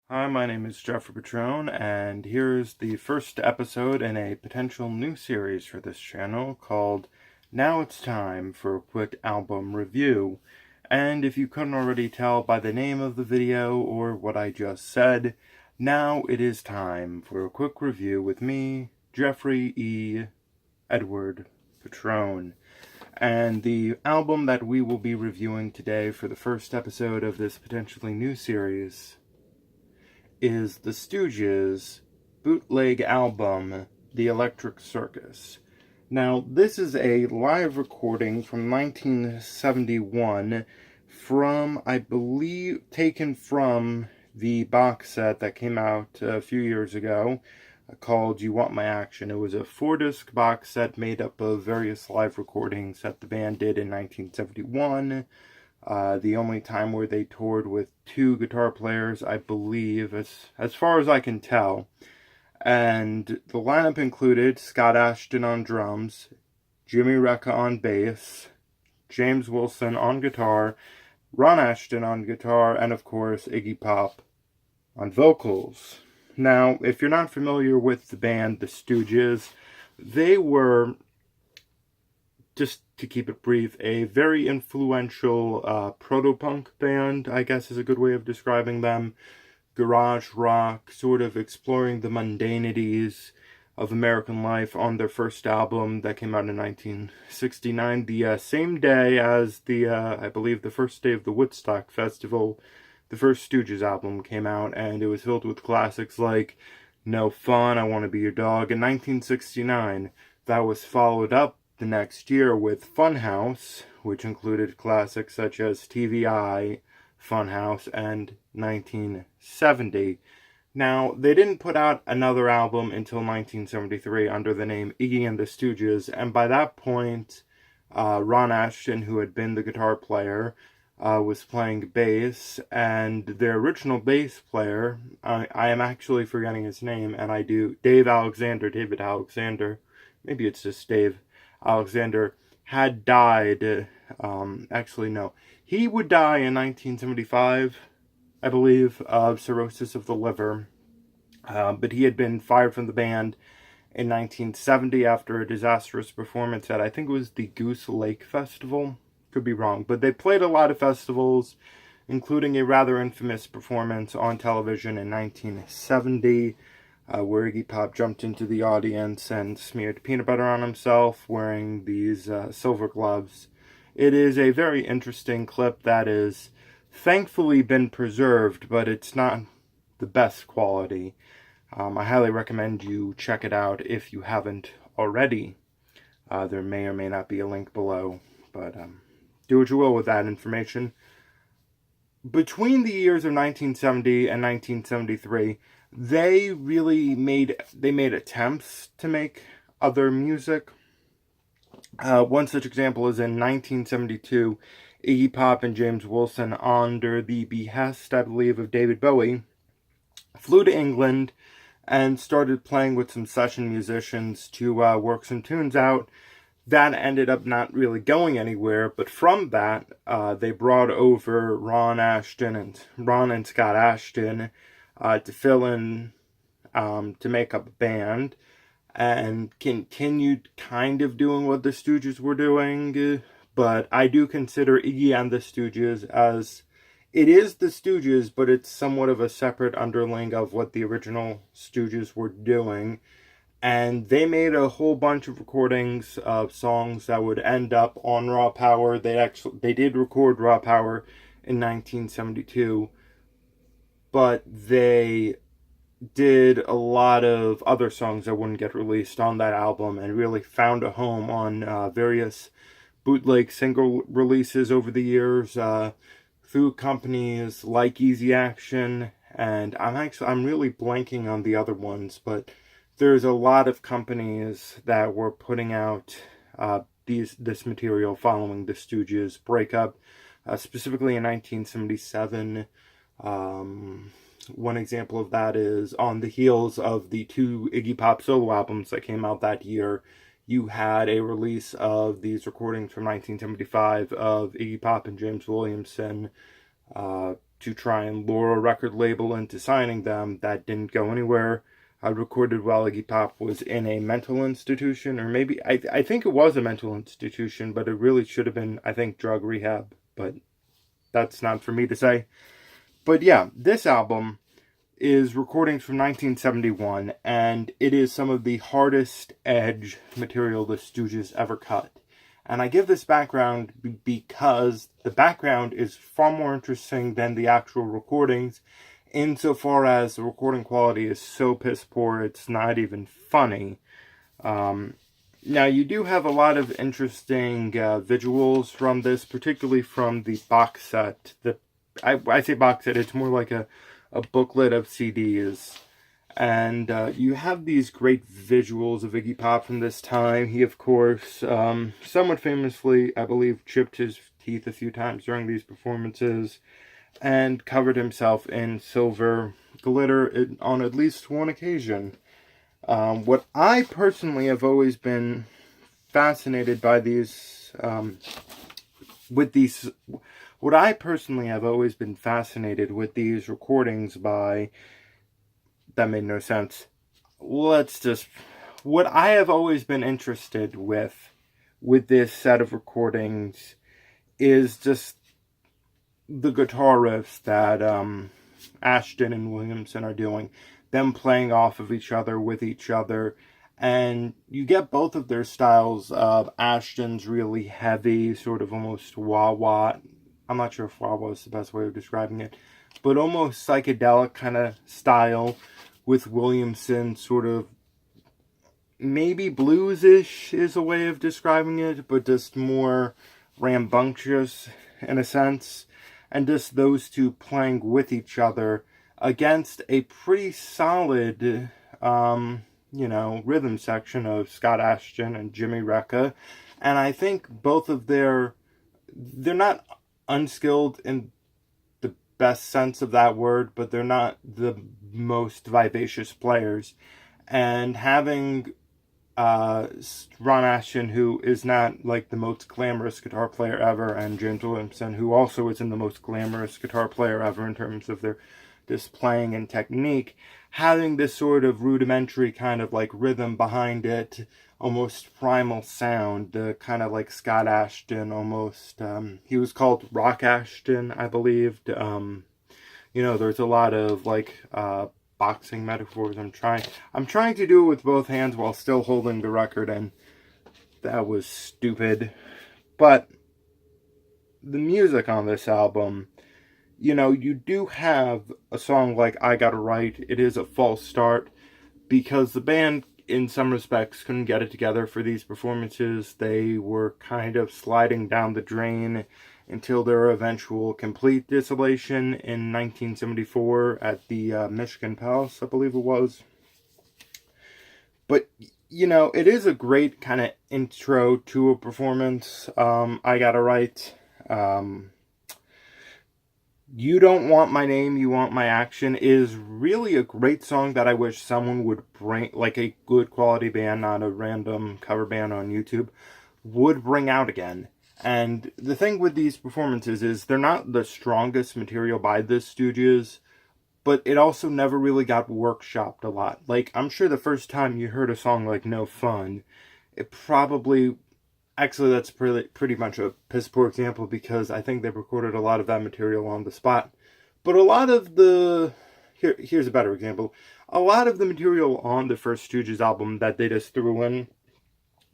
Hi, my name is Jeffrey Patrone, and here's the first episode in a potential new series for this channel called Now It's Time for a Quick Album Review. And if you couldn't already tell by the name of the video or what I just said, now it is time for a quick review with me, Jeffrey E. Edward Patrone. And the album that we will be reviewing today for the first episode of this potentially new series is the Stooges' bootleg album, The Electric Circus. Now, this is a live recording from 1971 from, I believe, taken from the box set that came out a few years ago called You Want My Action. It was a 4-disc box set made up of various live recordings that the band did in 1971. The only time where they toured with 2 guitar players, I believe, as far as I can tell. And the lineup included Scott Asheton on drums, Jimmy Recca on bass, James Wilson on guitar, Ron Asheton on guitar, and of course Iggy Pop on vocals. Now, if you're not familiar with the band, the Stooges, they were, just to keep it brief, a very influential proto-punk band, I guess is a good way of describing them. Garage rock, sort of exploring the mundanities of American life on their first album that came out in 1969, the same day as I believe the first day of the Woodstock Festival. The first Stooges album came out, and it was filled with classics like No Fun, I Want to Be Your Dog in 1969. That was followed up the next year with Funhouse, which included classics such as TVI, Funhouse, and 1970. Now, they didn't put out another album until 1973 under the name Iggy and the Stooges, and by that point, Ron Asheton, who had been the guitar player, was playing bass, and their original bass player, I am actually forgetting his name, and I do, David Alexander, maybe it's just Dave Alexander, had died. Actually, no. He would die in 1975, I believe, of cirrhosis of the liver. But he had been fired from the band in 1970 after a disastrous performance at, I think it was the Goose Lake Festival. Could be wrong. But they played a lot of festivals, including a rather infamous performance on television in 1970. Where Iggy Pop jumped into the audience and smeared peanut butter on himself wearing these silver gloves. It is a very interesting clip that is thankfully been preserved, but it's not the best quality. I highly recommend you check it out if you haven't already. There may or may not be a link below, but do what you will with that information. Between the years of 1970 and 1973, they really made attempts to make other music. One such example is in 1972, Iggy Pop and James Wilson, under the behest, I believe, of David Bowie, flew to England and started playing with some session musicians to work some tunes out. That ended up not really going anywhere, but from that, they brought over Ron and Scott Asheton to fill in, to make up a band, and continued kind of doing what the Stooges were doing, but I do consider Iggy and the Stooges as, it is the Stooges, but it's somewhat of a separate underling of what the original Stooges were doing. And they made a whole bunch of recordings of songs that would end up on Raw Power. They did record Raw Power in 1972, but they did a lot of other songs that wouldn't get released on that album, and really found a home on various bootleg single releases over the years through companies like Easy Action, and I'm really blanking on the other ones, but there's a lot of companies that were putting out this material following the Stooges' breakup, specifically in 1977. One example of that is on the heels of the 2 Iggy Pop solo albums that came out that year. You had a release of these recordings from 1975 of Iggy Pop and James Williamson to try and lure a record label into signing them. That didn't go anywhere. I recorded while Iggy Pop was in a mental institution, or maybe, I think it was a mental institution, but it really should have been, I think, drug rehab, but that's not for me to say. But yeah, this album is recordings from 1971, and it is some of the hardest edge material the Stooges ever cut. And I give this background because the background is far more interesting than the actual recordings, insofar as the recording quality is so piss poor it's not even funny. Now, you do have a lot of interesting visuals from this, particularly from the box set. I say box set, it's more like a booklet of CDs. And you have these great visuals of Iggy Pop from this time. He, of course, somewhat famously, I believe, chipped his teeth a few times during these performances and covered himself in silver glitter on at least one occasion. What I personally have always been fascinated by what I personally have always been fascinated with these recordings by, that made no sense. What I have always been interested with this set of recordings is just the guitar riffs that Asheton and Williamson are doing, them playing off of each other with each other, and you get both of their styles of Asheton's really heavy, sort of almost wah-wah, I'm not sure if wah-wah is the best way of describing it, but almost psychedelic kind of style, with Williamson sort of maybe blues-ish is a way of describing it, but just more rambunctious in a sense. And just those two playing with each other against a pretty solid, rhythm section of Scott Asheton and Jimmy Recca. And I think both of they're not unskilled in the best sense of that word, but they're not the most vivacious players. And having Ron Asheton, who is not like the most glamorous guitar player ever, and James Williamson, who also isn't the most glamorous guitar player ever in terms of their just playing and technique, having this sort of rudimentary kind of like rhythm behind it, almost primal sound, the kind of like Scott Asheton almost. He was called Rock Asheton, I believed. There's a lot of like boxing metaphors. I'm trying to do it with both hands while still holding the record, and that was stupid. But the music on this album, you do have a song like I Gotta Write. It is a false start because the band, in some respects, couldn't get it together for these performances. They were kind of sliding down the drain until their eventual complete dissolution in 1974 at the Michigan Palace, I believe it was. But, it is a great kind of intro to a performance. I Gotta Write. You Don't Want My Name, You Want My Action is really a great song that I wish someone would bring, like a good quality band, not a random cover band on YouTube, would bring out again. And the thing with these performances is they're not the strongest material by the Stooges, but it also never really got workshopped a lot. Like, I'm sure the first time you heard a song like No Fun, it probably... Actually, that's pretty much a piss poor example because I think they recorded a lot of that material on the spot. But a lot of the... Here's a better example. A lot of the material on the first Stooges album that they just threw in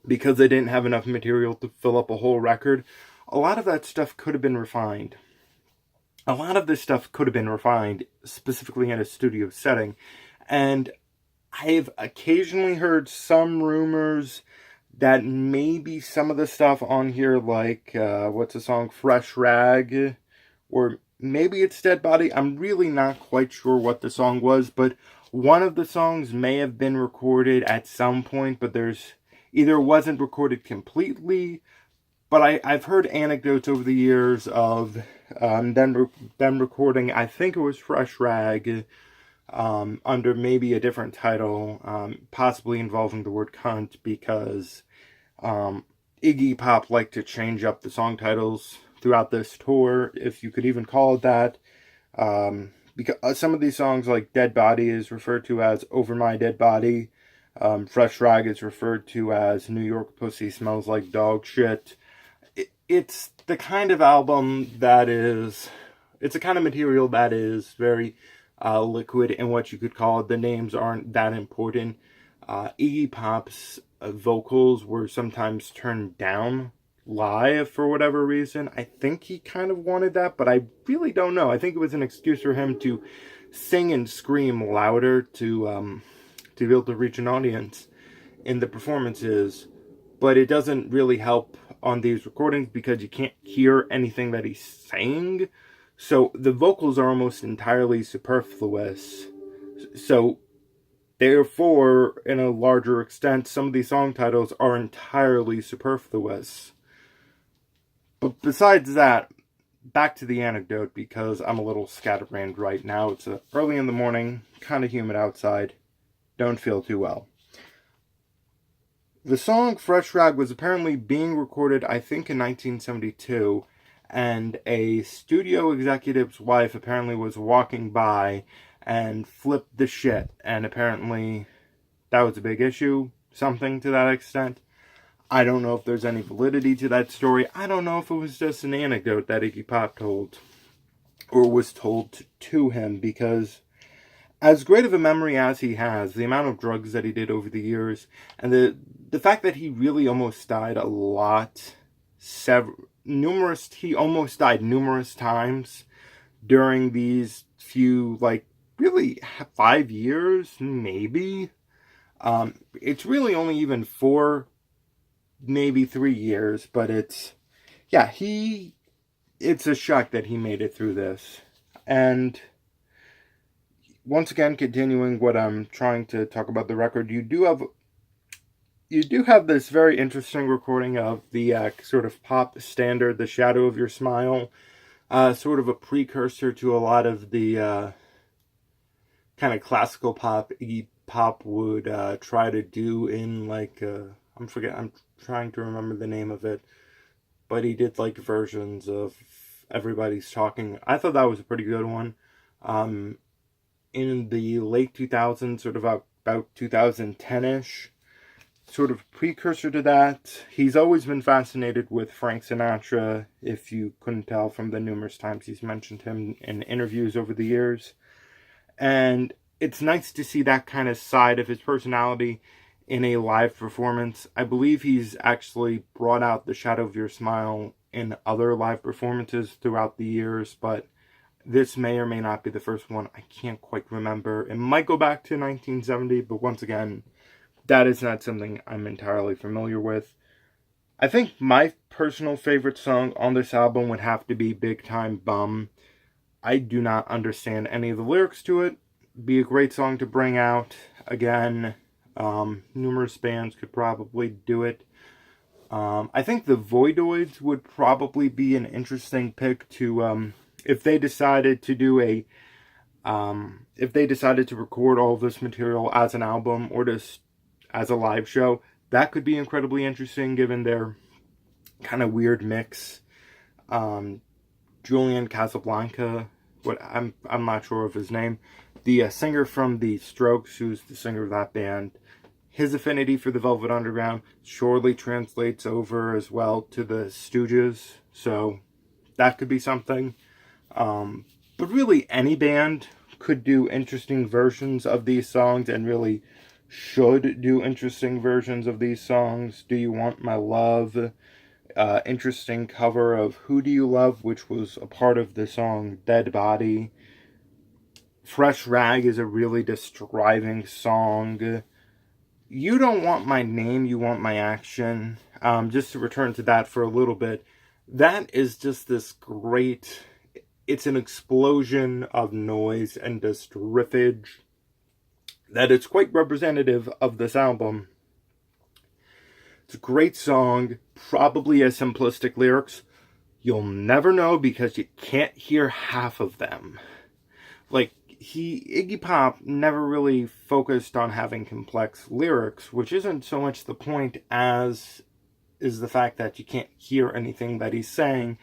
because they didn't have enough material to fill up a whole record, a lot of that stuff could have been refined. A lot of this stuff could have been refined, specifically in a studio setting. And I've occasionally heard some rumors that maybe some of the stuff on here, like, what's the song, Fresh Rag, or maybe it's Dead Body. I'm really not quite sure what the song was, but one of the songs may have been recorded at some point, but either wasn't recorded completely, but I've heard anecdotes over the years of them recording, I think it was Fresh Rag, under maybe a different title, possibly involving the word cunt, because Iggy Pop liked to change up the song titles throughout this tour, if you could even call it that. Because some of these songs, like Dead Body, is referred to as Over My Dead Body. Fresh Rag is referred to as New York Pussy Smells Like Dog Shit. It's the kind of album that is... It's a kind of material that is very liquid in what you could call it. The names aren't that important. Iggy Pop's vocals were sometimes turned down live for whatever reason. I think he kind of wanted that, but I really don't know. I think it was an excuse for him to sing and scream louder to be able to reach an audience in the performances. But it doesn't really help on these recordings because you can't hear anything that he's saying. So the vocals are almost entirely superfluous. So therefore, in a larger extent, some of these song titles are entirely superfluous. But besides that, back to the anecdote, because I'm a little scatterbrained right now. It's early in the morning, kind of humid outside. Don't feel too well. The song Fresh Rag was apparently being recorded, I think, in 1972, and a studio executive's wife apparently was walking by and flipped the shit, and apparently that was a big issue, something to that extent. I don't know if there's any validity to that story. I don't know if it was just an anecdote that Iggy Pop told, or was told to him, because as great of a memory as he has, the amount of drugs that he did over the years, and the fact that he really almost died a lot, he almost died numerous times during these few, like, really 5 years, maybe. It's really only even 4, maybe 3 years, but it's a shock that he made it through this. And once again, continuing what I'm trying to talk about the record, you do have this very interesting recording of the sort of pop standard, The Shadow of Your Smile, sort of a precursor to a lot of the kind of classical pop Iggy Pop would try to do in, like, I'm trying to remember the name of it, but he did, like, versions of Everybody's Talking. I thought that was a pretty good one. In the late 2000s, sort of about 2010-ish, sort of precursor to that. He's always been fascinated with Frank Sinatra, if you couldn't tell from the numerous times he's mentioned him in interviews over the years. And it's nice to see that kind of side of his personality in a live performance. I believe he's actually brought out The Shadow of Your Smile in other live performances throughout the years, but this may or may not be the first one. I can't quite remember. It might go back to 1970, but once again, that is not something I'm entirely familiar with. I think my personal favorite song on this album would have to be Big Time Bum. I do not understand any of the lyrics to it. Be a great song to bring out. Again, numerous bands could probably do it. I think the Voidoids would probably be an interesting pick to... if they decided to do if they decided to record all of this material as an album or just as a live show, that could be incredibly interesting given their kind of weird mix. Julian Casablanca, I'm not sure of his name, the singer from the Strokes, who's the singer of that band, his affinity for the Velvet Underground surely translates over as well to the Stooges, so that could be something. But really, any band could do interesting versions of these songs, and really should do interesting versions of these songs. Do You Want My Love? Interesting cover of Who Do You Love, which was a part of the song Dead Body. Fresh Rag is a really describing song. You Don't Want My Name, You Want My Action. Just to return to that for a little bit, that is just this great... It's an explosion of noise and just riffage that is quite representative of this album. It's a great song, probably has simplistic lyrics. You'll never know because you can't hear half of them. Like, Iggy Pop never really focused on having complex lyrics, which isn't so much the point as is the fact that you can't hear anything that he's saying.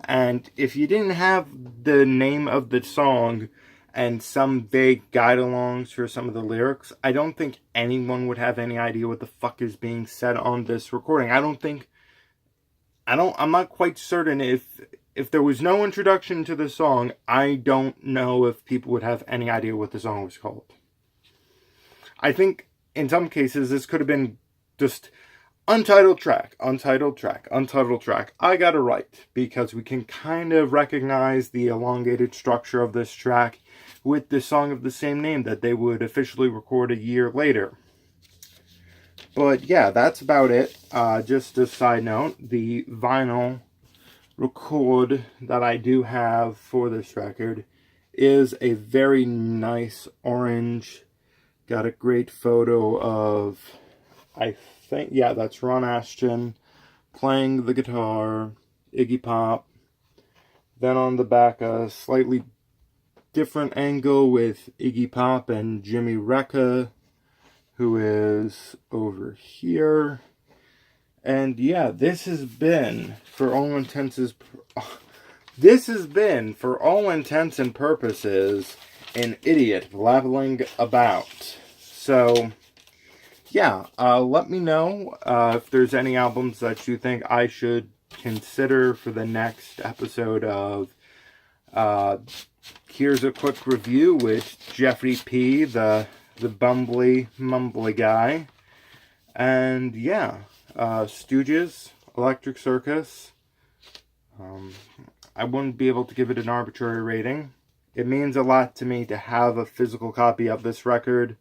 And if you didn't have the name of the song and some vague guide-alongs for some of the lyrics, I don't think anyone would have any idea what the fuck is being said on this recording. I'm not quite certain if there was no introduction to the song, I don't know if people would have any idea what the song was called. I think in some cases this could have been just untitled track. I got it right, because we can kind of recognize the elongated structure of this track with the song of the same name that they would officially record a year later. But yeah, that's about it. Just a side note, the vinyl record that I do have for this record is a very nice orange. Got a great photo of, I think, yeah, that's Ron Asheton playing the guitar, Iggy Pop. Then on the back, a slightly different angle with Iggy Pop and Jimmy Recca, who is over here. And yeah, this has been, for all intents and purposes, an idiot blabbling about. So yeah, let me know if there's any albums that you think I should consider for the next episode of Here's a Quick Review with Jeffrey P., the bumbly, mumbly guy. And yeah, Stooges, Electric Circus. I wouldn't be able to give it an arbitrary rating. It means a lot to me to have a physical copy of this record,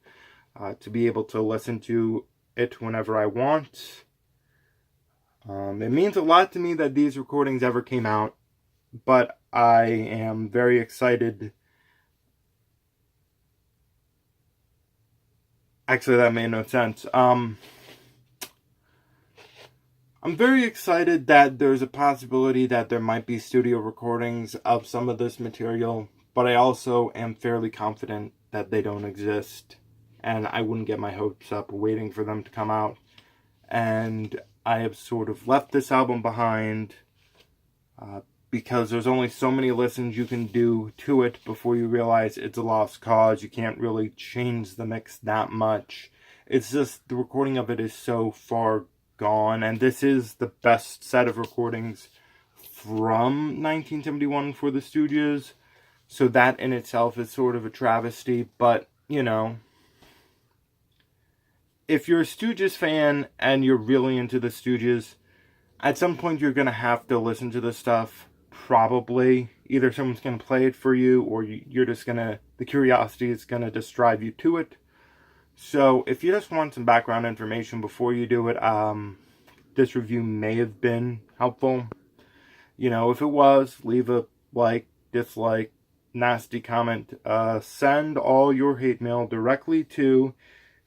to be able to listen to it whenever I want. It means a lot to me that these recordings ever came out, but I am very excited. Actually, that made no sense. I'm very excited that there's a possibility that there might be studio recordings of some of this material, but I also am fairly confident that they don't exist, and I wouldn't get my hopes up waiting for them to come out. And I have sort of left this album behind because there's only so many listens you can do to it before you realize it's a lost cause. You can't really change the mix that much. It's just the recording of it is so far gone, and this is the best set of recordings from 1971 for the Stooges, so that in itself is sort of a travesty. But you know, if you're a Stooges fan and you're really into the Stooges, at some point you're going to have to listen to this stuff, probably. Either someone's going to play it for you, or you're just going to, the curiosity is going to just drive you to it. So if you just want some background information before you do it, this review may have been helpful. You know, if it was, leave a like, dislike, nasty comment. Send all your hate mail directly to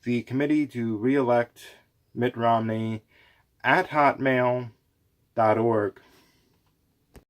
the Committee to Re-elect Mitt Romney at hotmail.org.